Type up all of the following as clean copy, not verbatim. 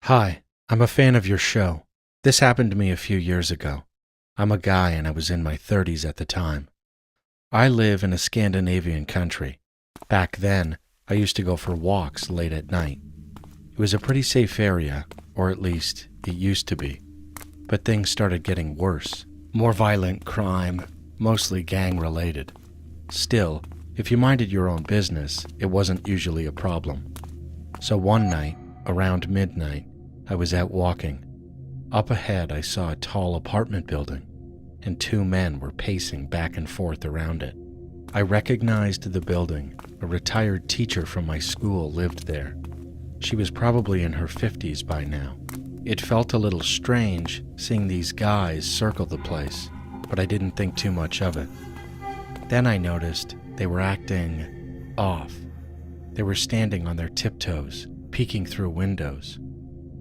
Hi, I'm a fan of your show. This happened to me a few years ago. I'm a guy and I was in my 30s at the time. I live in a Scandinavian country. Back then, I used to go for walks late at night. It was a pretty safe area, or at least it used to be. But things started getting worse. More violent crime, mostly gang-related. Still, if you minded your own business, it wasn't usually a problem. So one night, around midnight, I was out walking. Up ahead, I saw a tall apartment building, and two men were pacing back and forth around it. I recognized the building. A retired teacher from my school lived there. She was probably in her 50s by now. It felt a little strange seeing these guys circle the place, but I didn't think too much of it. Then I noticed they were acting off. They were standing on their tiptoes, peeking through windows.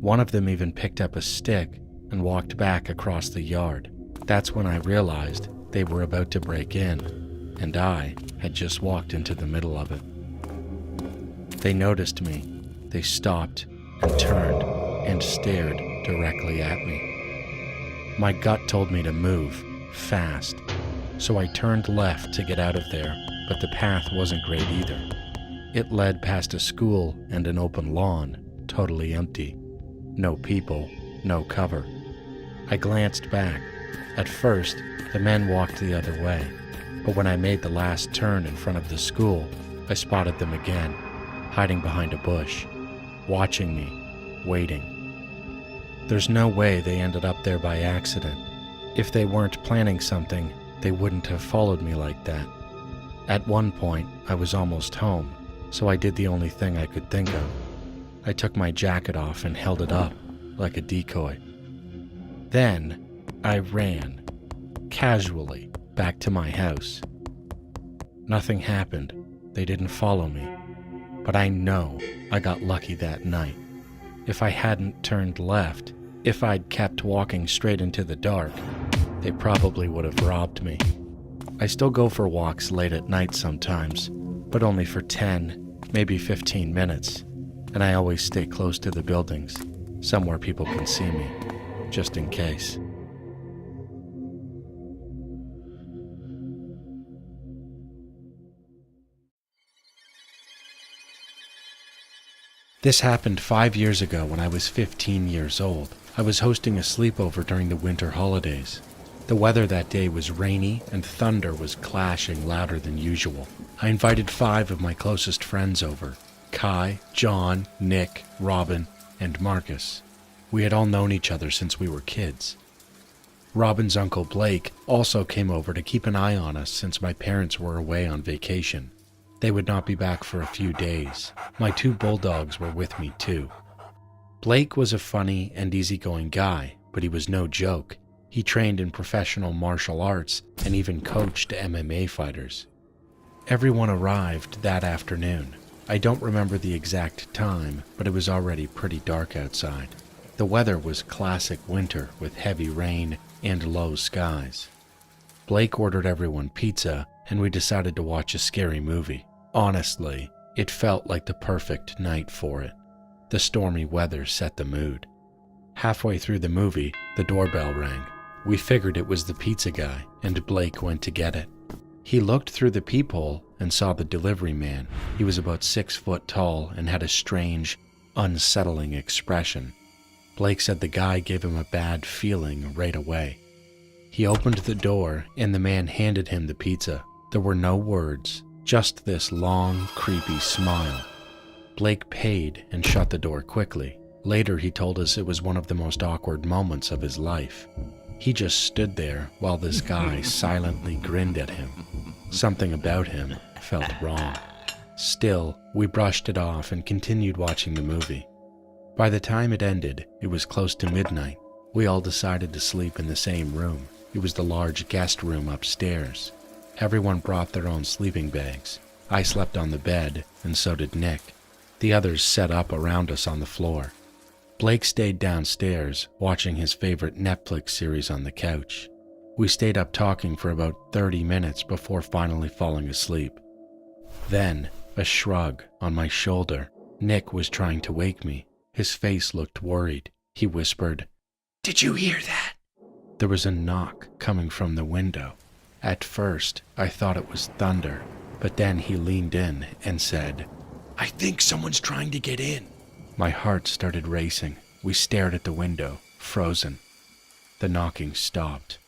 One of them even picked up a stick and walked back across the yard. That's when I realized they were about to break in, and I had just walked into the middle of it. They noticed me. They stopped and turned and stared directly at me. My gut told me to move, fast, so I turned left to get out of there, but the path wasn't great either. It led past a school and an open lawn, totally empty. No people, no cover. I glanced back. At first, the men walked the other way, but when I made the last turn in front of the school, I spotted them again, hiding behind a bush, watching me, waiting. There's no way they ended up there by accident. If they weren't planning something, they wouldn't have followed me like that. At one point, I was almost home, so I did the only thing I could think of. I took my jacket off and held it up, like a decoy. Then, I ran, casually, back to my house. Nothing happened. They didn't follow me. But I know I got lucky that night. If I hadn't turned left, if I'd kept walking straight into the dark, they probably would have robbed me. I still go for walks late at night sometimes, but only for 10, maybe 15 minutes. And I always stay close to the buildings, somewhere people can see me, just in case. This happened 5 years ago when I was 15 years old. I was hosting a sleepover during the winter holidays. The weather that day was rainy and thunder was clashing louder than usual. I invited 5 of my closest friends over: Kai, John, Nick, Robin, and Marcus. We had all known each other since we were kids. Robin's uncle Blake also came over to keep an eye on us since my parents were away on vacation. They would not be back for a few days. My 2 bulldogs were with me too. Blake was a funny and easygoing guy, but he was no joke. He trained in professional martial arts and even coached MMA fighters. Everyone arrived that afternoon. I don't remember the exact time, but it was already pretty dark outside. The weather was classic winter with heavy rain and low skies. Blake ordered everyone pizza, and we decided to watch a scary movie. Honestly, it felt like the perfect night for it. The stormy weather set the mood. Halfway through the movie, the doorbell rang. We figured it was the pizza guy, and Blake went to get it. He looked through the peephole and saw the delivery man. He was about 6 foot tall and had a strange, unsettling expression. Blake said the guy gave him a bad feeling right away. He opened the door and the man handed him the pizza. There were no words, just this long, creepy smile. Blake paid and shut the door quickly. Later he told us it was one of the most awkward moments of his life. He just stood there while this guy silently grinned at him. Something about him felt wrong. Still, we brushed it off and continued watching the movie. By the time it ended, it was close to midnight. We all decided to sleep in the same room. It was the large guest room upstairs. Everyone brought their own sleeping bags. I slept on the bed, and so did Nick. The others set up around us on the floor. Blake stayed downstairs, watching his favorite Netflix series on the couch. We stayed up talking for about 30 minutes before finally falling asleep. Then, a shrug on my shoulder. Nick was trying to wake me. His face looked worried. He whispered, "Did you hear that?" There was a knock coming from the window. At first, I thought it was thunder, but then he leaned in and said, "I think someone's trying to get in." My heart started racing. We stared at the window, frozen. The knocking stopped.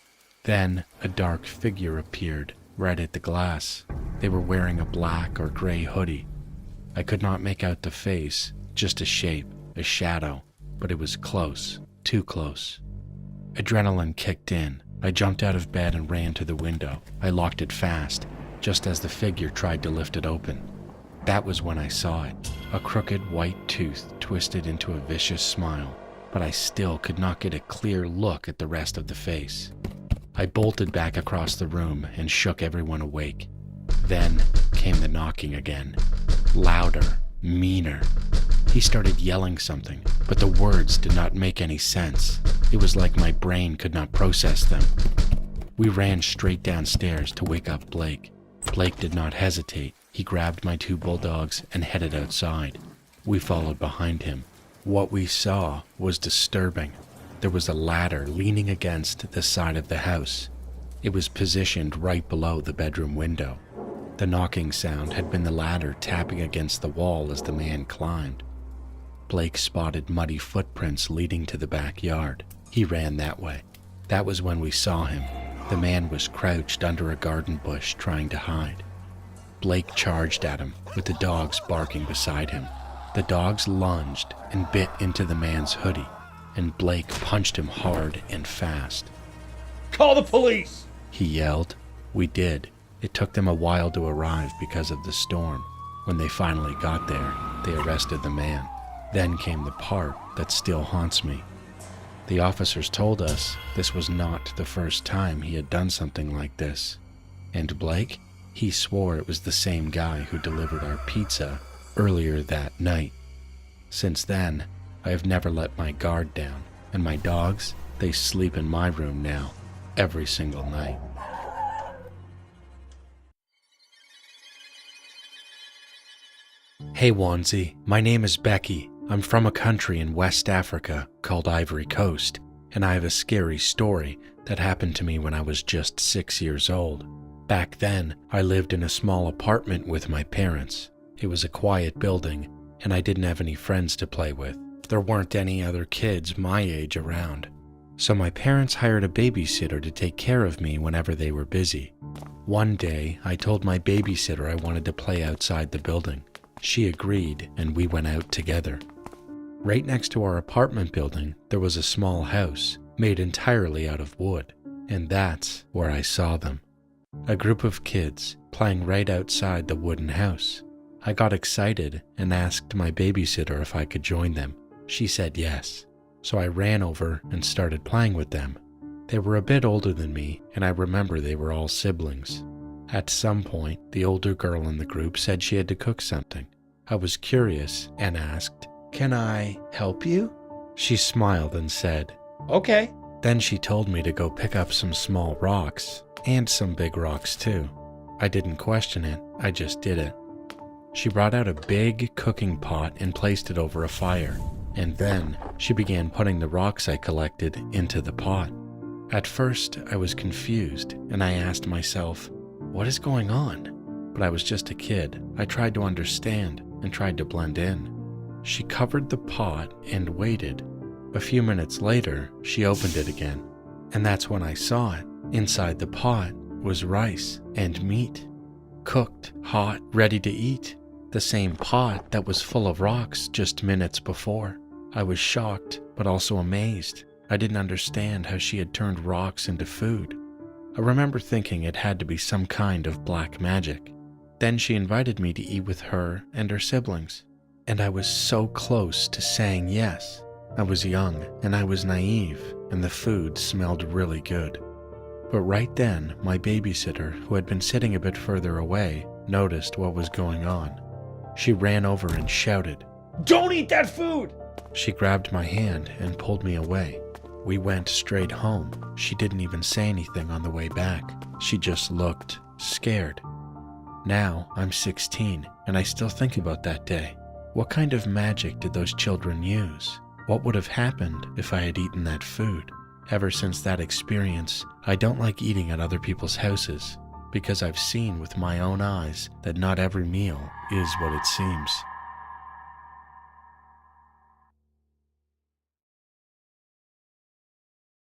Then a dark figure appeared right at the glass. They were wearing a black or gray hoodie. I could not make out the face, just a shape, a shadow, but it was close, too close. Adrenaline kicked in. I jumped out of bed and ran to the window. I locked it fast, just as the figure tried to lift it open. That was when I saw it, a crooked white tooth twisted into a vicious smile, but I still could not get a clear look at the rest of the face. I bolted back across the room and shook everyone awake. Then came the knocking again, louder, meaner. He started yelling something, but the words did not make any sense. It was like my brain could not process them. We ran straight downstairs to wake up Blake. Blake did not hesitate. He grabbed my 2 bulldogs and headed outside. We followed behind him. What we saw was disturbing. There was a ladder leaning against the side of the house. It was positioned right below the bedroom window. The knocking sound had been the ladder tapping against the wall as the man climbed. Blake spotted muddy footprints leading to the backyard. He ran that way. That was when we saw him. The man was crouched under a garden bush trying to hide. Blake charged at him, with the dogs barking beside him. The dogs lunged and bit into the man's hoodie, and Blake punched him hard and fast. "Call the police!" He yelled. We did. It took them a while to arrive because of the storm. When they finally got there, they arrested the man. Then came the part that still haunts me. The officers told us this was not the first time he had done something like this. And Blake? He swore it was the same guy who delivered our pizza earlier that night. Since then, I have never let my guard down, and my dogs, they sleep in my room now, every single night. Hey Wanzi, my name is Becky. I'm from a country in West Africa called Ivory Coast, and I have a scary story that happened to me when I was just 6 years old. Back then, I lived in a small apartment with my parents. It was a quiet building, and I didn't have any friends to play with. There weren't any other kids my age around. So my parents hired a babysitter to take care of me whenever they were busy. One day, I told my babysitter I wanted to play outside the building. She agreed, and we went out together. Right next to our apartment building, there was a small house made entirely out of wood, and that's where I saw them. A group of kids playing right outside the wooden house. I got excited and asked my babysitter if I could join them. She said yes, so I ran over and started playing with them. They were a bit older than me, and I remember they were all siblings. At some point, the older girl in the group said she had to cook something. I was curious and asked, "Can I help you?" She smiled and said, "Okay." Then she told me to go pick up some small rocks, and some big rocks too. I didn't question it, I just did it. She brought out a big cooking pot and placed it over a fire, and then she began putting the rocks I collected into the pot. At first, I was confused, and I asked myself, what is going on? But I was just a kid. I tried to understand and tried to blend in. She covered the pot and waited. A few minutes later, she opened it again, and that's when I saw it. Inside the pot was rice and meat, cooked, hot, ready to eat. The same pot that was full of rocks just minutes before. I was shocked, but also amazed. I didn't understand how she had turned rocks into food. I remember thinking it had to be some kind of black magic. Then she invited me to eat with her and her siblings, and I was so close to saying yes. I was young and I was naive, and the food smelled really good. But right then, my babysitter, who had been sitting a bit further away, noticed what was going on. She ran over and shouted, "Don't eat that food!" She grabbed my hand and pulled me away. We went straight home. She didn't even say anything on the way back. She just looked scared. Now I'm 16, and I still think about that day. What kind of magic did those children use? What would have happened if I had eaten that food? Ever since that experience, I don't like eating at other people's houses, because I've seen with my own eyes that not every meal is what it seems.